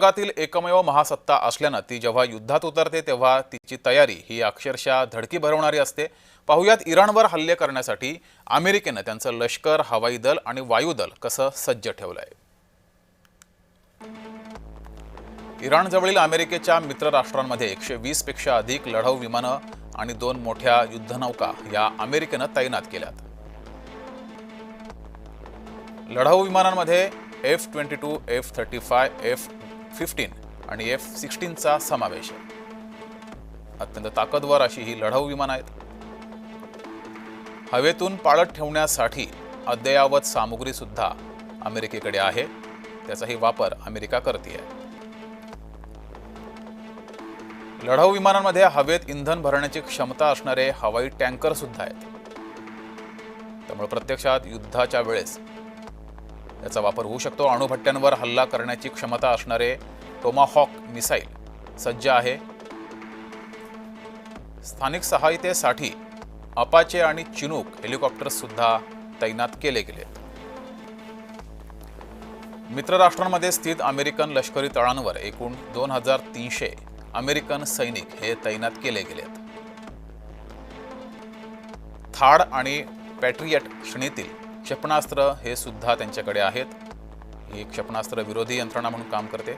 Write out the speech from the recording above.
जगातील एकमेव महासत्ता असल्यानं ती जेव्हा युद्धात उतरते तेव्हा तिची तयारी ही अक्षरशः धडकी भरवणारी असते। पाहुयात इराणवर हल्ले करण्यासाठी अमेरिकेने त्यांचं लष्कर, हवाई दल आणि वायुदल कसं सज्ज ठेवलंय। इराणजवळील अमेरिकेच्या मित्र राष्ट्रांमध्ये 120 पेक्षा अधिक लढाऊ विमानं आणि 2 मोठ्या युद्धनौका या अमेरिकेने तैनात केल्यात। लढाऊ विमानांमध्ये F-22, F-35, F-15 आणि F-16 चा समावेश आहे। अत्यंत ताकदवर अशी ही लढाऊ विमानं आहेत। हवेतून पाळत ठेवण्यासाठी अद्ययावत सामुग्री सुद्धा अमेरिकेकडे आहे, त्याचाही वापर अमेरिका करते आहे। लढाऊ विमानांमध्ये हवेत इंधन भरण्याची क्षमता असणारे हवाई टँकर सुद्धा आहेत, त्यामुळे प्रत्यक्षात युद्धाच्या वेळेस याचा वापर होऊ शकतो। अणुभट्ट्यांवर हल्ला करण्याची क्षमता असणारे टोमाहॉक मिसाईल सज्ज आहे। स्थानिक सहायतेसाठी अपाचे आणि चिनूक हेलिकॉप्टर्स सुद्धा तैनात केले गेलेत। मित्र राष्ट्रांमध्ये स्थित अमेरिकन लष्करी तळांवर एकूण 2300 अमेरिकन सैनिक हे तैनात केले गेलेत। थाड आणि पॅट्रियट श्रेणीतील क्षेपणास्त्र हे सुद्धा त्यांच्याकडे आहेत। ही क्षेपणास्त्र विरोधी यंत्रणा म्हणून काम करते।